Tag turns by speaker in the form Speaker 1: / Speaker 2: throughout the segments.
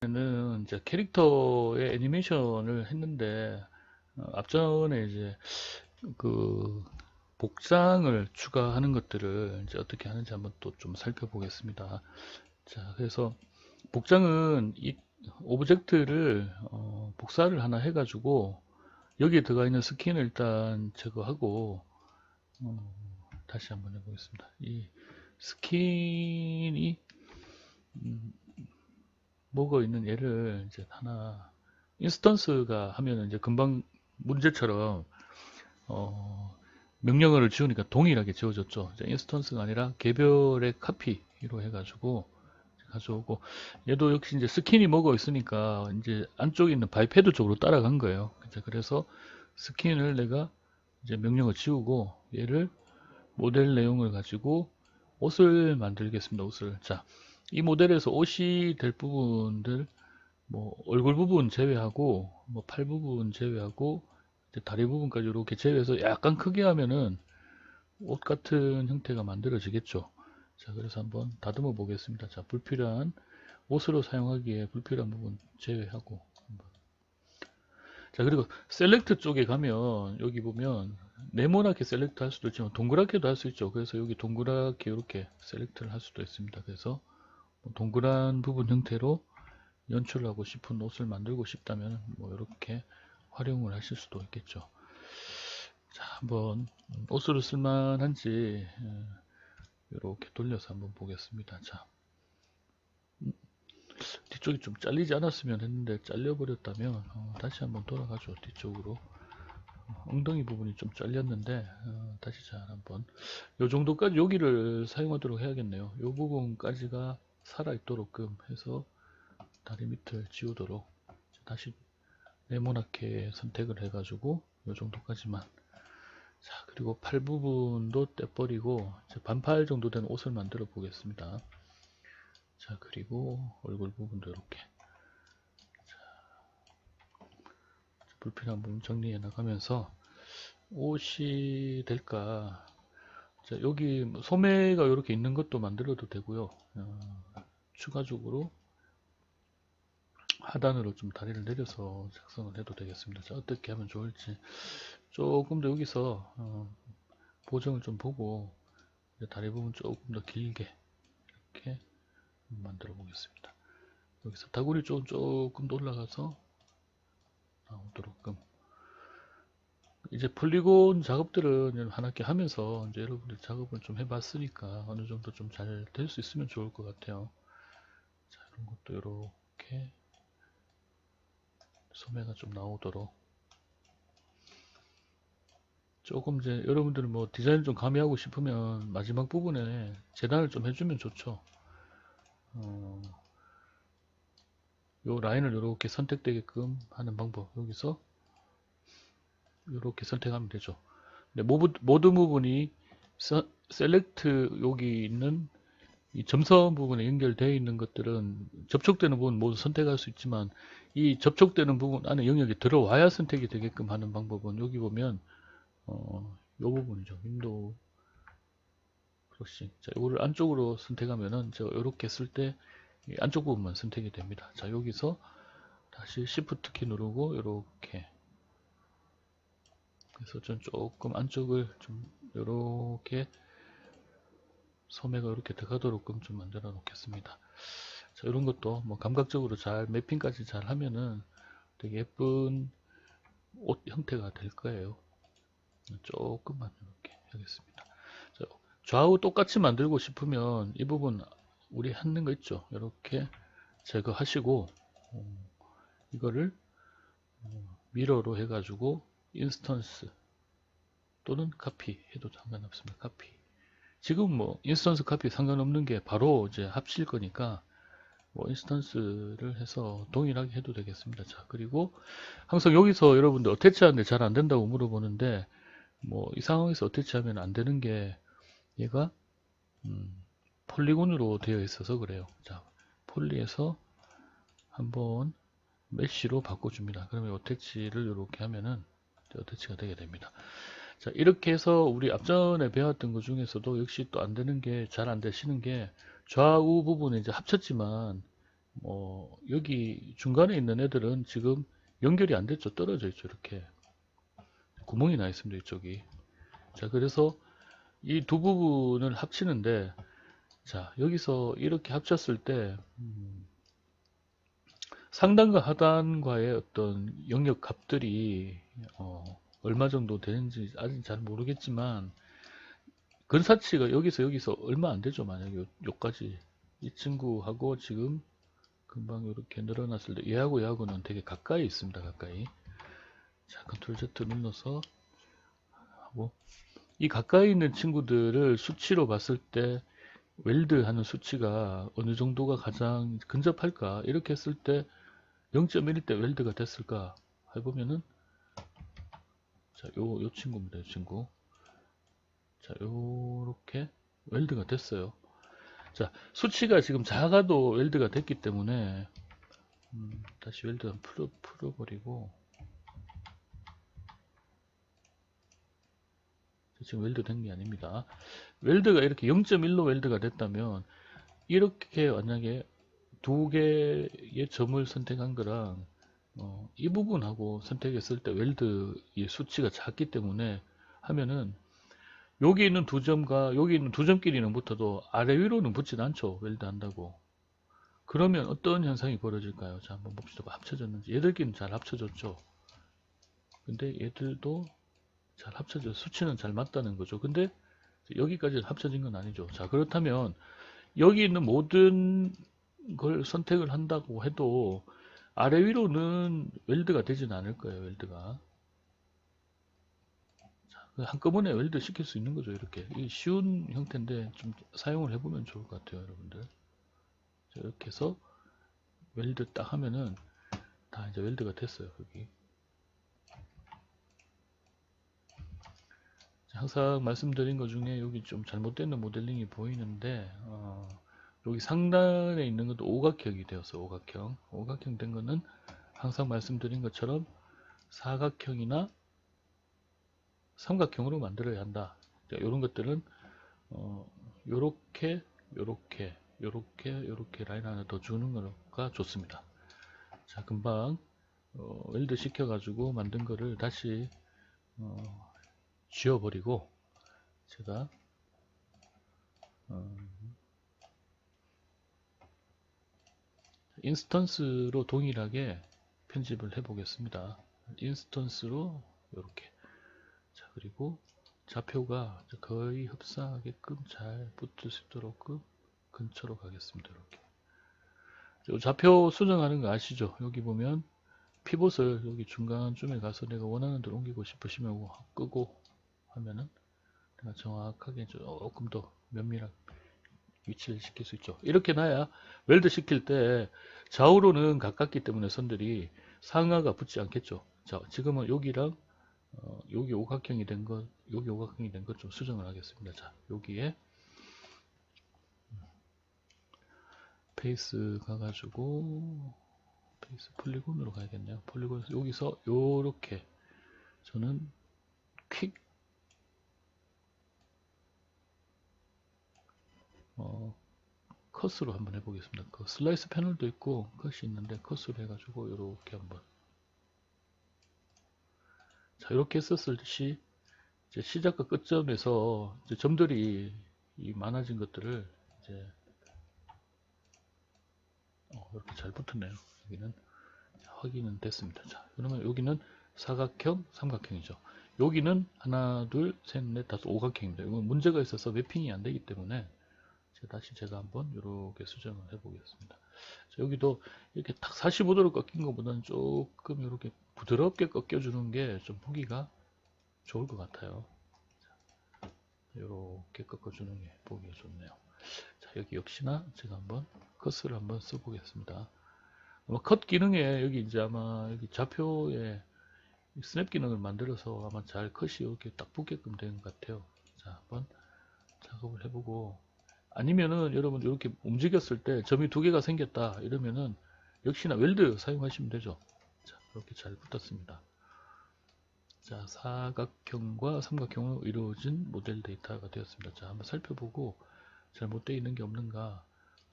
Speaker 1: 는 이제 캐릭터의 애니메이션을 했는데 앞전에 이제 그 복장을 추가하는 것들을 이제 어떻게 하는지 한번 또 좀 살펴보겠습니다. 자, 그래서 복장은 이 오브젝트를 복사를 하나 해가지고 여기에 들어가 있는 스킨을 일단 제거하고 다시 한번 해보겠습니다. 이 스킨이 뭐가 있는 얘를 이제 하나 인스턴스가 하면은 이제 금방 문제처럼 어, 명령어를 지우니까 동일하게 지워졌죠. 이제 인스턴스가 아니라 개별의 카피로 해가지고 가져오고 얘도 역시 이제 스킨이 먹어 있으니까 이제 안쪽에 있는 바이패드 쪽으로 따라간 거예요. 이제 그래서 스킨을 내가 이제 명령어 지우고 얘를 모델 내용을 가지고 옷을 만들겠습니다. 옷을. 자, 이 모델에서 옷이 될 부분들 뭐 얼굴 부분 제외하고 뭐 팔 부분 제외하고 이제 다리 부분까지 이렇게 제외해서 약간 크게 하면은 옷 같은 형태가 만들어지겠죠. 자, 그래서 한번 다듬어 보겠습니다. 자, 불필요한 옷으로 사용하기에 불필요한 부분 제외하고 한번. 자, 그리고 셀렉트 쪽에 가면 여기 보면 네모나게 셀렉트 할 수도 있지만 동그랗게도 할 수 있죠. 그래서 여기 동그랗게 이렇게 셀렉트를 할 수도 있습니다. 그래서 뭐 동그란 부분 형태로 연출하고 싶은 옷을 만들고 싶다면 뭐 이렇게 활용을 하실 수도 있겠죠. 자, 한번 옷으로 쓸만한지 이렇게 돌려서 한번 보겠습니다. 자, 뒤쪽이 좀 잘리지 않았으면 했는데 잘려버렸다면 다시 한번 돌아가죠. 뒤쪽으로 엉덩이 부분이 좀 잘렸는데 다시 잘 한번 요 정도까지 여기를 사용하도록 해야겠네요. 요 부분까지가 살아있도록끔 해서 다리 밑을 지우도록 다시 네모나게 선택을 해가지고 요 정도까지만. 자, 그리고 팔 부분도 떼버리고 반팔 정도 된 옷을 만들어 보겠습니다. 자, 그리고 얼굴 부분도 이렇게 불필요한 부분 정리해 나가면서 옷이 될까. 자, 여기 소매가 이렇게 있는 것도 만들어도 되고요. 추가적으로 하단으로 좀 다리를 내려서 작성을 해도 되겠습니다. 자, 어떻게 하면 좋을지 조금 더 여기서 보정을 좀 보고 다리 부분 조금 더 길게 이렇게 만들어 보겠습니다. 여기서 다구리 쪽 조금 더 올라가서 나오도록끔. 이제 폴리곤 작업들은 하나씩 하면서 이제 여러분들 작업을 좀 해봤으니까 어느 정도 좀 잘 될 수 있으면 좋을 것 같아요. 자, 이런 것도 이렇게 소매가 좀 나오도록 조금 이제 여러분들은 뭐 디자인 좀 가미하고 싶으면 마지막 부분에 재단을 좀 해주면 좋죠. 요 라인을 이렇게 선택되게끔 하는 방법 여기서 이렇게 선택하면 되죠. 근데 모든 부분이 셀렉트 여기 있는 이 점선 부분에 연결되어 있는 것들은 접촉되는 부분 모두 선택할 수 있지만 이 접촉되는 부분 안에 영역이 들어와야 선택이 되게끔 하는 방법은 여기 보면 요 부분이죠. 윈도우 크로싱. 자, 이거를 안쪽으로 선택하면은 제가 이렇게 쓸 때 안쪽 부분만 선택이 됩니다. 자, 여기서 다시 Shift 키 누르고 이렇게 그래서 좀 조금 안쪽을 좀 이렇게 소매가 이렇게 들어가도록 좀 만들어 놓겠습니다. 자, 이런 것도 뭐 감각적으로 잘 매핑까지 잘 하면은 되게 예쁜 옷 형태가 될 거예요. 조금만 이렇게 하겠습니다. 자, 좌우 똑같이 만들고 싶으면 이 부분 우리 하는 거 있죠. 이렇게 제거하시고 이거를 미러로 해가지고 인스턴스 또는 카피 해도 상관없습니다. 카피. 지금 뭐 인스턴스 카피 상관없는 게 바로 이제 합칠 거니까 뭐 인스턴스를 해서 동일하게 해도 되겠습니다. 자, 그리고 항상 여기서 여러분들 어태치 하는데 잘 안 된다고 물어보는데 뭐 이 상황에서 어태치 하면 안 되는 게 얘가 폴리곤으로 되어 있어서 그래요. 자, 폴리에서 한번 메쉬로 바꿔줍니다. 그러면 어태치를 이렇게 하면은 어태치가 되게 됩니다. 자, 이렇게 해서 우리 앞전에 배웠던 것 중에서도 역시 또 안 되는 게 잘 안 되시는 게 좌우 부분에 이제 합쳤지만 여기 중간에 있는 애들은 지금 연결이 안 됐죠. 떨어져 있죠. 이렇게 구멍이 나 있습니다. 이쪽이. 자, 그래서 이 두 부분을 합치는데, 자, 여기서 이렇게 합쳤을 때 상단과 하단과의 어떤 영역 값들이 얼마 정도 되는지 아직 잘 모르겠지만, 근사치가 여기서 얼마 안 되죠. 만약에 요까지 이 친구하고 지금 금방 이렇게 늘어났을 때 얘하고는 되게 가까이 있습니다. 가까이. 자, 컨트롤 Z 눌러서 하고, 이 가까이 있는 친구들을 수치로 봤을 때 웰드 하는 수치가 어느 정도가 가장 근접할까, 이렇게 했을 때 0.1일 때 웰드가 됐을까 해보면은, 자, 요 친구입니다. 요 친구. 자, 요렇게 웰드가 됐어요. 자, 수치가 지금 작아도 웰드가 됐기 때문에 다시 웰드 한번 풀어버리고, 지금 웰드 된 게 아닙니다. 웰드가 이렇게 0.1로 웰드가 됐다면, 이렇게 만약에 두 개의 점을 선택한 거랑 이 부분하고 선택했을 때 웰드의 수치가 작기 때문에 하면은, 여기 있는 두 점과 여기 있는 두 점끼리는 붙어도 아래 위로는 붙진 않죠. 웰드 한다고. 그러면 어떤 현상이 벌어질까요? 자, 한번 봅시다. 합쳐졌는지. 얘들끼리는 잘 합쳐졌죠. 근데 얘들도 잘 합쳐져, 수치는 잘 맞다는 거죠. 근데 여기까지 합쳐진 건 아니죠. 자, 그렇다면 여기 있는 모든 걸 선택을 한다고 해도 아래 위로는 웰드가 되진 않을 거예요. 웰드가. 자, 한꺼번에 웰드 시킬 수 있는 거죠. 이렇게. 이 쉬운 형태인데 좀 사용을 해보면 좋을 것 같아요. 여러분들. 자, 이렇게 해서 웰드 딱 하면은 다 이제 웰드가 됐어요. 여기. 항상 말씀드린 것 중에 여기 좀 잘못된 모델링이 보이는데, 여기 상단에 있는 것도 오각형이 되었어요. 오각형 된 거는 항상 말씀드린 것처럼 사각형이나 삼각형으로 만들어야 한다. 이런 것들은 요렇게 요렇게 라인 하나 더 주는 거가 좋습니다. 자, 금방 웰드 시켜 가지고 만든 거를 다시 지워버리고, 제가 인스턴스로 동일하게 편집을 해 보겠습니다. 인스턴스로 이렇게. 자, 그리고 좌표가 거의 흡사하게끔 잘 붙을 수 있도록 근처로 가겠습니다. 이렇게. 좌표 수정하는 거 아시죠? 여기 보면 피봇을 여기 중간쯤에 가서 내가 원하는 대로 옮기고 싶으시면 끄고 하면은 내가 정확하게 조금 더 면밀하게 위치를 시킬 수 있죠. 이렇게 놔야 웰드 시킬 때 좌우로는 가깝기 때문에 선들이 상하가 붙지 않겠죠. 자, 지금은 여기랑 여기 오각형이 된 것, 여기 오각형이 된 것 좀 수정을 하겠습니다. 자, 여기에 페이스 가가지고 페이스 폴리곤으로 가야겠네요. 폴리곤 여기서 요렇게 저는 퀵 컷으로 한번 해보겠습니다. 그 슬라이스 패널도 있고 컷이 있는데 컷으로 해가지고 이렇게 한번. 자, 이렇게 했었을 시 이제 시작과 끝점에서 이제 점들이 이 많아진 것들을 이제 이렇게 잘 붙었네요. 여기는 확인은 됐습니다. 자, 그러면 여기는 사각형, 삼각형이죠. 여기는 하나, 둘, 셋, 넷, 다섯, 오각형입니다. 이건 문제가 있어서 매핑이 안 되기 때문에 제가 한번 이렇게 수정을 해보겠습니다. 자, 여기도 이렇게 딱 45도로 꺾인 것보다는 조금 이렇게 부드럽게 꺾여주는 게 좀 보기가 좋을 것 같아요. 이렇게 꺾어주는 게 보기가 좋네요. 자, 여기 역시나 제가 한번 컷을 한번 써보겠습니다. 아마 컷 기능에 여기 이제 아마 여기 좌표에 스냅 기능을 만들어서 아마 잘 컷이 이렇게 딱 붙게끔 된 것 같아요. 자, 한번 작업을 해보고, 아니면은 여러분 이렇게 움직였을 때 점이 두 개가 생겼다 이러면은 역시나 웰드 사용하시면 되죠. 자, 이렇게 잘 붙었습니다. 자, 사각형과 삼각형으로 이루어진 모델 데이터가 되었습니다. 자, 한번 살펴보고 잘못되어 있는 게 없는가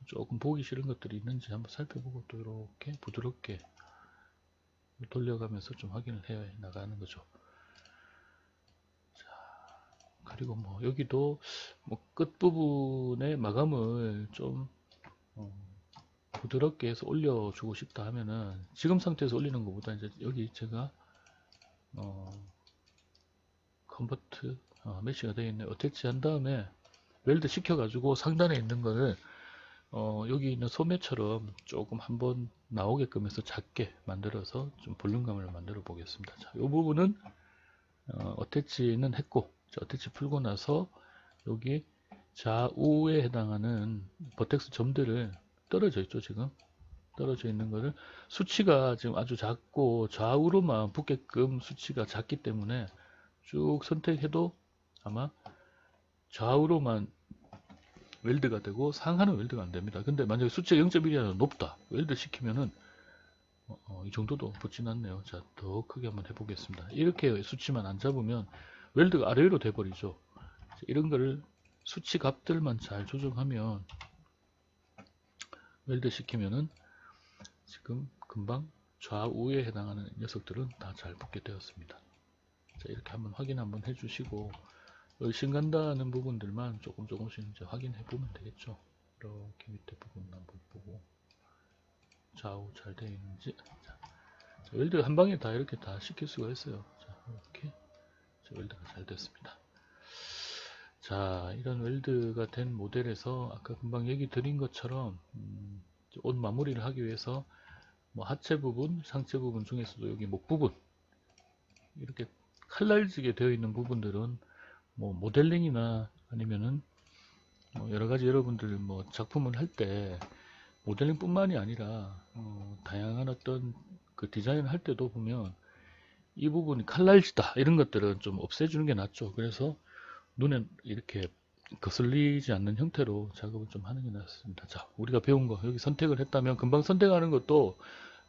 Speaker 1: 조금 보기 싫은 것들이 있는지 한번 살펴보고 또 이렇게 부드럽게 돌려가면서 좀 확인을 해 나가는 거죠. 그리고 뭐 여기도 뭐 끝부분에 마감을 좀 부드럽게 해서 올려주고 싶다 하면은 지금 상태에서 올리는 것보다 이제 여기 제가 컨버트 메쉬가 되어 있는 어태치 한 다음에 웰드 시켜가지고 상단에 있는 거를 여기 있는 소매처럼 조금 한번 나오게끔 해서 작게 만들어서 좀 볼륨감을 만들어 보겠습니다. 자, 이 부분은 어태치는 했고, 자, 어태치 풀고 나서 여기 좌우에 해당하는 버텍스 점들을 떨어져 있죠. 지금 떨어져 있는 거를 수치가 지금 아주 작고 좌우로만 붙게끔 수치가 작기 때문에 쭉 선택해도 아마 좌우로만 웰드가 되고 상하는 웰드가 안 됩니다. 근데 만약에 수치가 0.1이라도 높다. 웰드 시키면은 이 정도도 붙진 않네요. 자, 더 크게 한번 해보겠습니다. 이렇게 수치만 안 잡으면 웰드가 아래로 돼버리죠. 이런 거를 수치 값들만 잘 조정하면 웰드 시키면은 지금 금방 좌우에 해당하는 녀석들은 다 잘 붙게 되었습니다. 자, 이렇게 한번 확인 한번 해주시고 의심간다는 부분들만 조금씩 이제 확인해 보면 되겠죠. 이렇게 밑에 부분 한번 보고 좌우 잘 되어 있는지. 자, 웰드 한 방에 다 이렇게 다 시킬 수가 있어요. 자, 이렇게 웰드가 잘 됐습니다. 자, 이런 웰드가 된 모델에서 아까 금방 얘기 드린 것처럼 옷 마무리를 하기 위해서 뭐 하체 부분, 상체 부분 중에서도 여기 목 부분 이렇게 칼날지게 되어 있는 부분들은 뭐 모델링이나 아니면은 뭐 여러 가지 여러분들 뭐 작품을 할 때 모델링 뿐만이 아니라 다양한 어떤 그 디자인을 할 때도 보면 이 부분이 칼날지다 이런 것들은 좀 없애주는 게 낫죠. 그래서 눈에 이렇게 거슬리지 않는 형태로 작업을 좀 하는 게 낫습니다. 자, 우리가 배운 거 여기 선택을 했다면 금방 선택하는 것도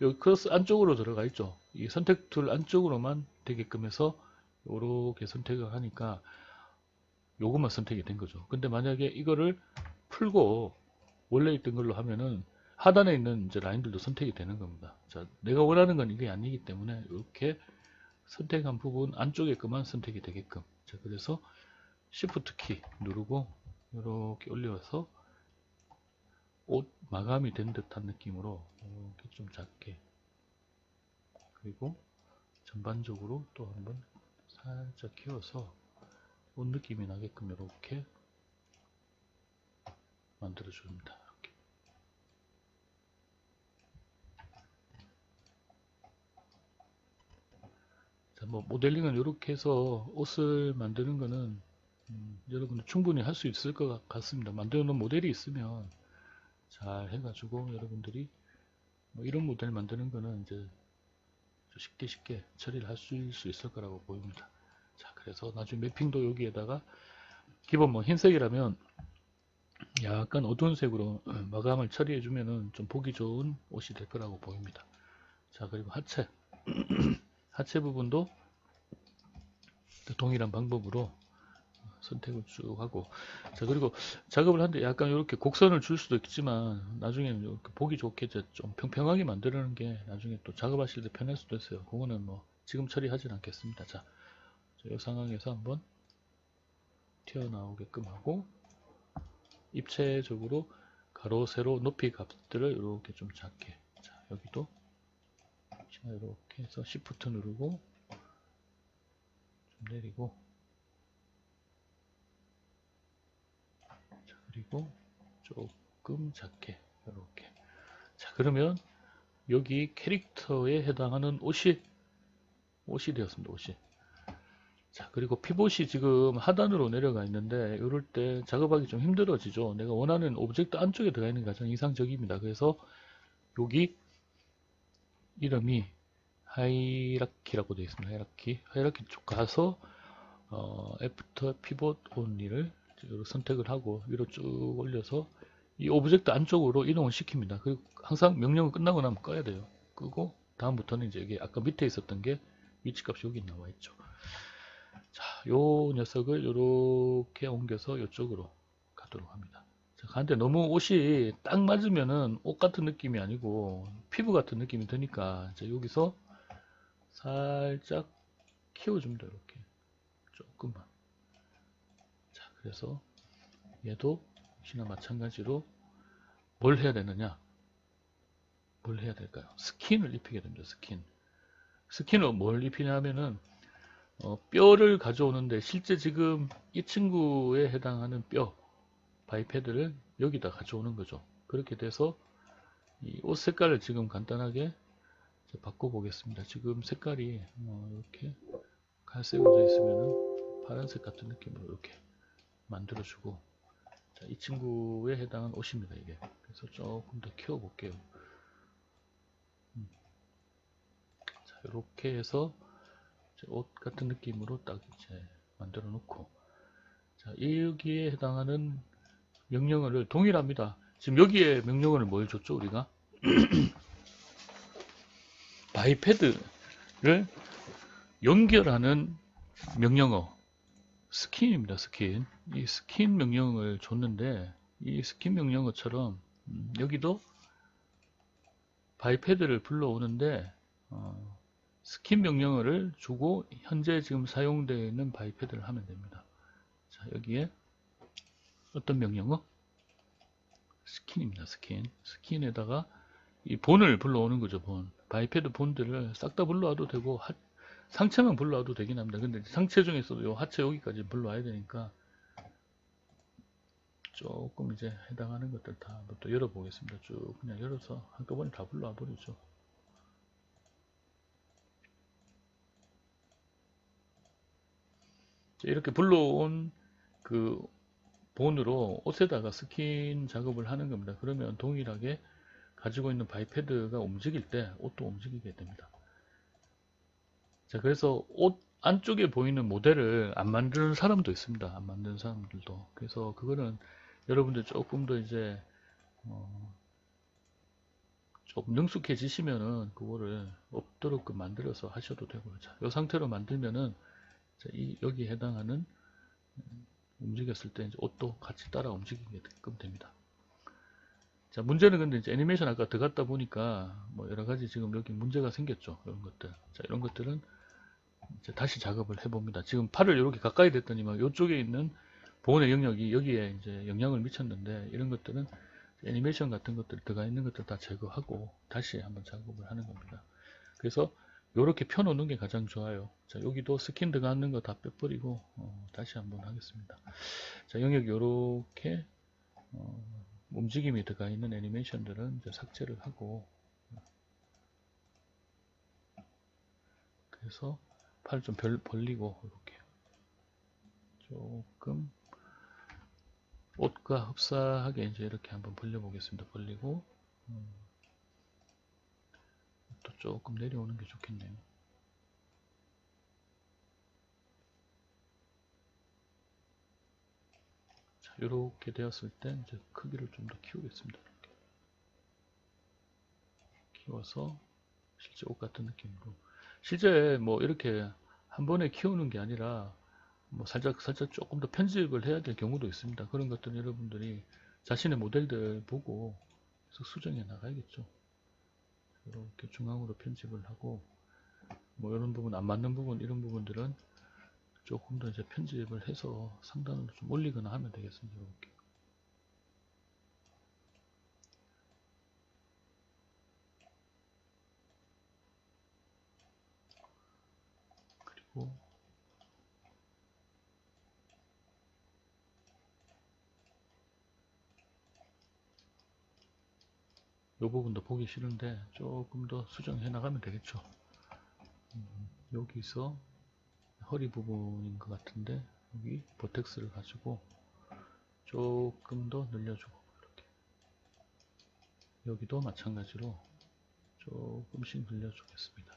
Speaker 1: 여기 크로스 안쪽으로 들어가 있죠. 이 선택 툴 안쪽으로만 되게끔 해서 이렇게 선택을 하니까 요것만 선택이 된 거죠. 근데 만약에 이거를 풀고 원래 있던 걸로 하면은 하단에 있는 이제 라인들도 선택이 되는 겁니다. 자, 내가 원하는 건 이게 아니기 때문에 이렇게 선택한 부분 안쪽에 그만 선택이 되게끔. 자, 그래서 Shift 키 누르고 이렇게 올려서 옷 마감이 된 듯한 느낌으로 이렇게 좀 작게, 그리고 전반적으로 또 한번 살짝 키워서 옷 느낌이 나게끔 이렇게 만들어 줍니다. 이렇게. 자, 뭐 모델링은 이렇게 해서 옷을 만드는 거는 여러분들 충분히 할 수 있을 것 같습니다. 만드는 모델이 있으면 잘 해가지고 여러분들이 뭐 이런 모델 만드는 거는 이제 쉽게 처리를 할 수 있을 거라고 보입니다. 자, 그래서 나중에 매핑도 여기에다가 기본 뭐 흰색이라면 약간 어두운 색으로 마감을 처리해 주면은 좀 보기 좋은 옷이 될 거라고 보입니다. 자, 그리고 하체 하체 부분도 동일한 방법으로 선택을 쭉 하고, 자, 그리고 작업을 하는데 약간 이렇게 곡선을 줄 수도 있지만 나중에는 이렇게 보기 좋게 좀 평평하게 만드는 게 나중에 또 작업하실 때 편할 수도 있어요. 그거는 뭐 지금 처리하진 않겠습니다. 자, 이 상황에서 한번 튀어나오게끔 하고 입체적으로 가로 세로 높이 값들을 이렇게 좀 작게. 자, 여기도 이렇게 해서 Shift 누르고 좀 내리고, 자, 그리고 조금 작게 이렇게. 자, 그러면 여기 캐릭터에 해당하는 옷이 되었습니다. 옷이. 자, 그리고 피봇이 지금 하단으로 내려가 있는데 이럴 때 작업하기 좀 힘들어지죠. 내가 원하는 오브젝트 안쪽에 들어가 있는 게 가장 이상적입니다. 그래서 여기 이름이 하이라키라고 되어 있습니다. 하이라키 쪽 가서 애프터 피봇 온리를 선택을 하고 위로 쭉 올려서 이 오브젝트 안쪽으로 이동을 시킵니다. 그리고 항상 명령을 끝나고 나면 꺼야 돼요. 끄고 다음부터는 이제 여기 아까 밑에 있었던 게 위치값이 여기 나와 있죠. 자, 요 녀석을 이렇게 옮겨서 이쪽으로 가도록 합니다. 근데 너무 옷이 딱 맞으면은 옷 같은 느낌이 아니고 피부 같은 느낌이 드니까 이제 여기서 살짝 키워줍니다. 이렇게 조금만. 자, 그래서 얘도 역시나 마찬가지로 뭘 해야 되느냐? 뭘 해야 될까요? 스킨을 입히게 됩니다. 스킨. 스킨을 뭘 입히냐면은 뼈를 가져오는데 실제 지금 이 친구에 해당하는 뼈 바이패드를 여기다 가져오는 거죠. 그렇게 돼서 이 옷 색깔을 지금 간단하게 바꿔보겠습니다. 지금 색깔이 이렇게 갈색으로 있으면은 파란색 같은 느낌으로 이렇게 만들어주고, 자, 이 친구에 해당하는 옷입니다. 이게. 그래서 조금 더 키워볼게요. 자, 이렇게 해서 옷 같은 느낌으로 딱 이제 만들어 놓고, 자, 여기에 해당하는 명령어를 동일합니다. 지금 여기에 명령어를 뭘 줬죠, 우리가? 바이패드를 연결하는 명령어 스킨입니다. 스킨. 이 스킨 명령을 줬는데 이 스킨 명령어처럼 여기도 바이패드를 불러오는데 스킨 명령어를 주고 현재 지금 사용되어 있는 바이패드를 하면 됩니다. 자, 여기에 어떤 명령어? 스킨입니다. 스킨. 스킨에다가 이 본을 불러오는 거죠. 본. 바이패드 본들을 싹 다 불러와도 되고 상체만 불러와도 되긴 합니다. 근데 상체 중에서도 요 하체 여기까지 불러와야 되니까 조금 이제 해당하는 것들 다 한번 또 열어보겠습니다. 쭉 그냥 열어서 한꺼번에 다 불러와 버리죠. 이렇게 불러온 그 본으로 옷에다가 스킨 작업을 하는 겁니다. 그러면 동일하게 가지고 있는 바이패드가 움직일 때 옷도 움직이게 됩니다. 자, 그래서 옷 안쪽에 보이는 모델을 안 만드는 사람도 있습니다. 안 만드는 사람들도. 그래서 그거는 여러분들 조금 더 이제 조금 능숙해지시면은 그거를 없도록 만들어서 하셔도 되고요. 자, 이 상태로 만들면은 자, 여기 해당하는 움직였을 때 이제 옷도 같이 따라 움직이게끔 됩니다. 자, 문제는 근데 이제 애니메이션 아까 들어갔다 보니까 뭐 여러 가지 지금 여기 문제가 생겼죠. 이런 것들. 자, 이런 것들은 이제 다시 작업을 해봅니다. 지금 팔을 이렇게 가까이 댔더니만 이쪽에 있는 보온의 영역이 여기에 이제 영향을 미쳤는데 이런 것들은 애니메이션 같은 것들 들어가 있는 것들 다 제거하고 다시 한번 작업을 하는 겁니다. 그래서 이렇게 펴놓는 게 가장 좋아요. 자, 여기도 스킨 들어가는 거 다 빼버리고 다시 한번 하겠습니다. 자, 영역 이렇게 움직임이 들어가 있는 애니메이션들은 이제 삭제를 하고, 그래서 팔 좀 벌리고 이렇게 조금 옷과 흡사하게 이제 이렇게 한번 벌려 보겠습니다. 벌리고 또 조금 내려오는 게 좋겠네요. 자, 이렇게 되었을 때 이제 크기를 좀 더 키우겠습니다. 이렇게 키워서 실제 옷 같은 느낌으로, 실제 뭐 이렇게 한 번에 키우는 게 아니라 뭐 살짝 조금 더 편집을 해야 될 경우도 있습니다. 그런 것들은 여러분들이 자신의 모델들 보고 계속 수정해 나가야겠죠. 이렇게 중앙으로 편집을 하고, 뭐 이런 부분 안 맞는 부분, 이런 부분들은 조금 더 이제 편집을 해서 상단으로 좀 올리거나 하면 되겠습니다. 이렇게. 그리고 이 부분도 보기 싫은데 조금 더 수정해 나가면 되겠죠. 여기서 허리 부분인 것 같은데 여기 버텍스를 가지고 조금 더 늘려주고, 이렇게 여기도 마찬가지로 조금씩 늘려주겠습니다.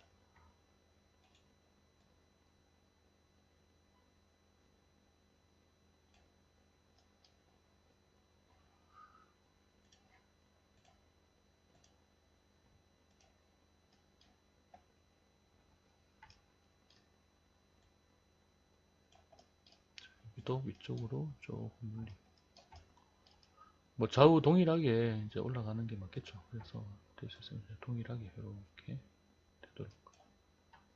Speaker 1: 여기도 위쪽으로 조금 늘리고, 뭐 좌우 동일하게 이제 올라가는 게 맞겠죠. 그래서 될 수 있으면 동일하게 이렇게 되도록.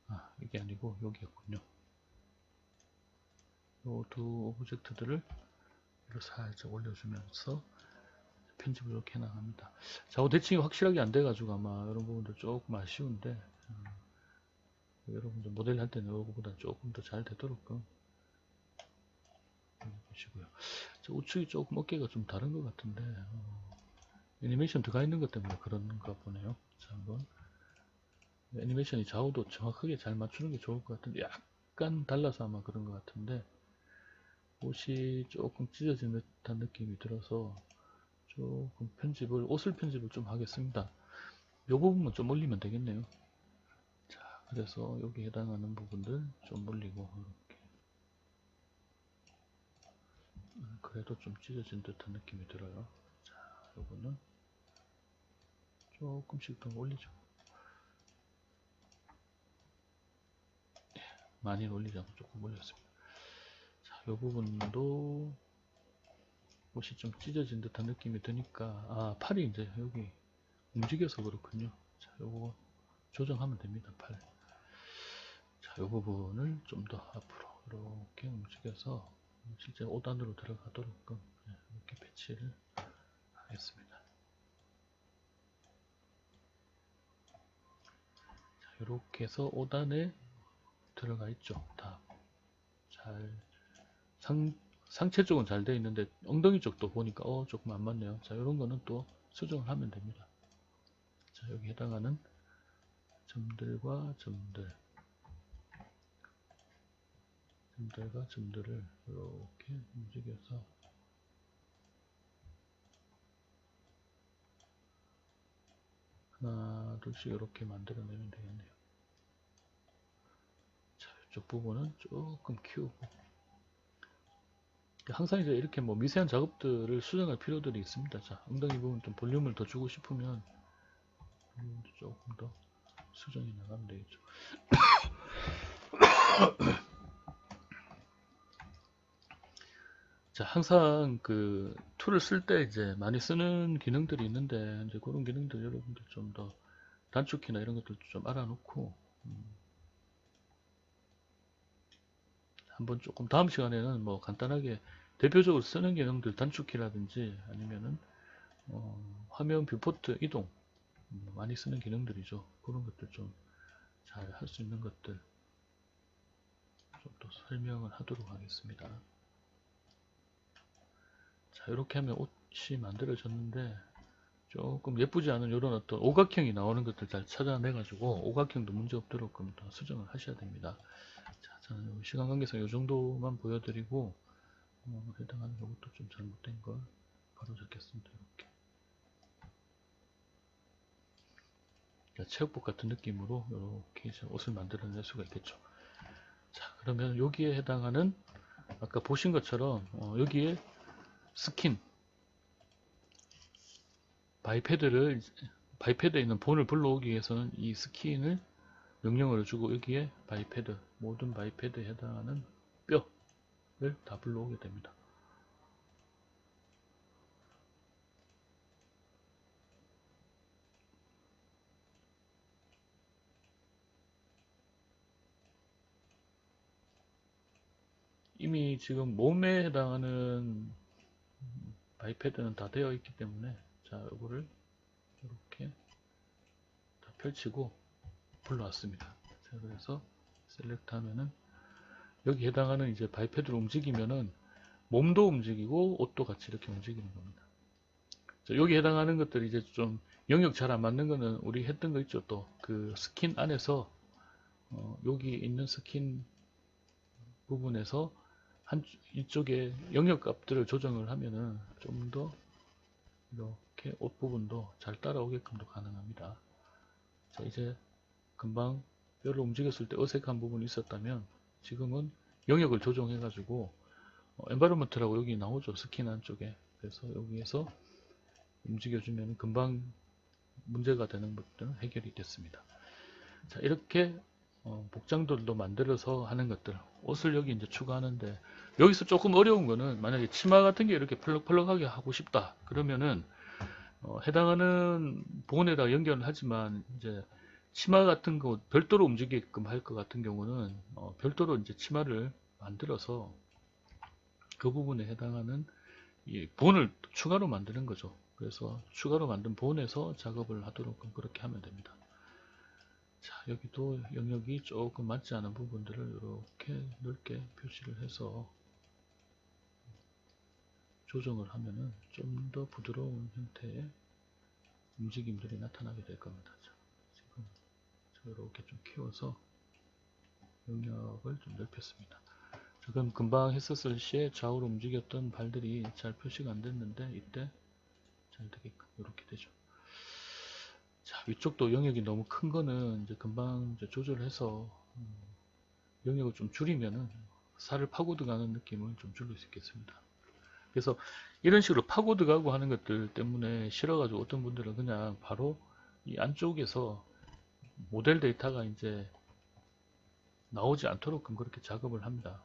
Speaker 1: 아, 이게 아니고 여기였군요. 이 두 오브젝트들을 살짝 올려주면서 편집을 이렇게 나갑니다. 좌우 대칭이 확실하게 안 돼가지고 아마 이런 부분도 조금 아쉬운데, 여러분들 모델 할 때는 이거보다 조금 더 잘 되도록 보시고요. 우측이 조금 어깨가 좀 다른 것 같은데, 애니메이션 들어가 있는 것 때문에 그런가 보네요. 자, 한번 애니메이션이 좌우도 정확하게 잘 맞추는 게 좋을 것 같은데, 약간 달라서 아마 그런 것 같은데, 옷이 조금 찢어진 듯한 느낌이 들어서 조금 옷을 편집을 좀 하겠습니다. 이 부분만 좀 올리면 되겠네요. 자, 그래서 여기 해당하는 부분들 좀 올리고, 이렇게. 그래도 좀 찢어진 듯한 느낌이 들어요. 자, 요거는 조금씩 더 올리죠. 많이 올리지 않고 조금 올렸습니다. 자, 요 부분도 옷이 좀 찢어진 듯한 느낌이 드니까, 아, 팔이 이제 여기 움직여서 그렇군요. 자, 요거 조정하면 됩니다. 팔. 자, 요 부분을 좀 더 앞으로 이렇게 움직여서 실제 5단으로 들어가도록 이렇게 배치를 하겠습니다. 자, 이렇게 해서 5단에 들어가 있죠. 다 잘 상체 쪽은 잘 되어 있는데 엉덩이 쪽도 보니까 조금 안 맞네요. 자, 이런 거는 또 수정을 하면 됩니다. 자, 여기 해당하는 점들과 점들과 점들을 이렇게 움직여서 하나 둘씩 이렇게 만들어내면 되겠네요. 자, 이쪽 부분은 조금 키우고, 항상 이제 이렇게 뭐 미세한 작업들을 수정할 필요들이 있습니다. 자, 엉덩이 부분 좀 볼륨을 더 주고 싶으면 조금 더 수정이 나가면 되겠죠. 자, 항상 그 툴을 쓸 때 이제 많이 쓰는 기능들이 있는데, 이제 그런 기능들 여러분들 좀 더 단축키나 이런 것들 좀 알아놓고, 한번 조금 다음 시간에는 뭐 간단하게 대표적으로 쓰는 기능들 단축키라든지 아니면은 화면 뷰포트 이동, 많이 쓰는 기능들이죠. 그런 것들 좀 잘 할 수 있는 것들 좀 더 설명을 하도록 하겠습니다. 자, 이렇게 하면 옷이 만들어졌는데, 조금 예쁘지 않은 이런 어떤 오각형이 나오는 것들 잘 찾아내 가지고 오각형도 문제 없도록 다 수정을 하셔야 됩니다. 자, 저는 시간 관계상 이 정도만 보여드리고, 해당하는 것도 좀 잘못된 걸 바로 잡겠습니다. 이렇게. 자, 체육복 같은 느낌으로 이렇게 옷을 만들어낼 수가 있겠죠. 자, 그러면 여기에 해당하는 아까 보신 것처럼 여기에 스킨 바이패드에 있는 본을 불러오기 위해서는 이 스킨을 명령어를 주고 여기에 바이패드, 모든 바이패드에 해당하는 뼈를 다 불러오게 됩니다. 이미 지금 몸에 해당하는 바이패드는 다 되어 있기 때문에, 자, 이거를 이렇게 다 펼치고 불러왔습니다. 자, 그래서 셀렉트 하면은 여기 해당하는 이제 바이패드를 움직이면은 몸도 움직이고 옷도 같이 이렇게 움직이는 겁니다. 자, 여기 해당하는 것들이 이제 좀 영역 잘 안 맞는 거는 우리 했던 거 있죠. 또 그 스킨 안에서 여기 있는 스킨 부분에서 이쪽에 영역 값들을 조정을 하면은 좀 더 이렇게 옷 부분도 잘 따라오게끔도 가능합니다. 자, 이제 금방 뼈를 움직였을 때 어색한 부분이 있었다면 지금은 영역을 조정해 가지고 엔바이러먼트라고 여기 나오죠. 스킨 안쪽에. 그래서 여기에서 움직여주면 금방 문제가 되는 것들은 해결이 됐습니다. 자, 이렇게 복장들도 만들어서 하는 것들, 옷을 여기 이제 추가하는데, 여기서 조금 어려운 거는 만약에 치마 같은 게 이렇게 펄럭펄럭하게 하고 싶다 그러면은 해당하는 본에다 연결을 하지만, 이제 치마 같은 거 별도로 움직이게끔 할 것 같은 경우는 별도로 이제 치마를 만들어서 그 부분에 해당하는 이 본을 추가로 만드는 거죠. 그래서 추가로 만든 본에서 작업을 하도록 그렇게 하면 됩니다. 자, 여기도 영역이 조금 맞지 않은 부분들을 이렇게 넓게 표시를 해서 조정을 하면은 좀 더 부드러운 형태의 움직임들이 나타나게 될 겁니다. 자, 지금 이렇게 좀 키워서 영역을 좀 넓혔습니다. 지금 금방 했었을 시에 좌우로 움직였던 발들이 잘 표시가 안 됐는데, 이때 잘 되게끔 이렇게 되죠. 자, 위쪽도 영역이 너무 큰 거는 이제 금방 이제 조절해서 영역을 좀 줄이면은 살을 파고 들어가는 느낌을 좀 줄일 수 있겠습니다. 그래서 이런 식으로 파고 들어가고 하는 것들 때문에 싫어가지고 어떤 분들은 그냥 바로 이 안쪽에서 모델 데이터가 이제 나오지 않도록 그렇게 작업을 합니다.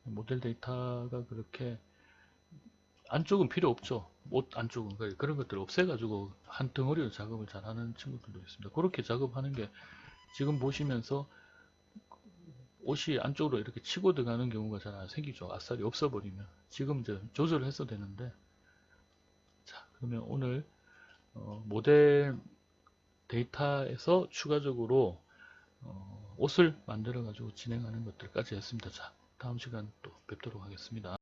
Speaker 1: 모델 데이터가 그렇게 안쪽은 필요 없죠. 옷 안쪽은 그런 것들 없애가지고 한 덩어리로 작업을 잘하는 친구들도 있습니다. 그렇게 작업하는 게 지금 보시면서 옷이 안쪽으로 이렇게 치고 들어가는 경우가 잘 안 생기죠. 아싸리 없어버리면. 지금 이제 조절을 해서 되는데, 자, 그러면 오늘 모델 데이터에서 추가적으로 옷을 만들어 가지고 진행하는 것들까지 했습니다. 자, 다음 시간 또 뵙도록 하겠습니다.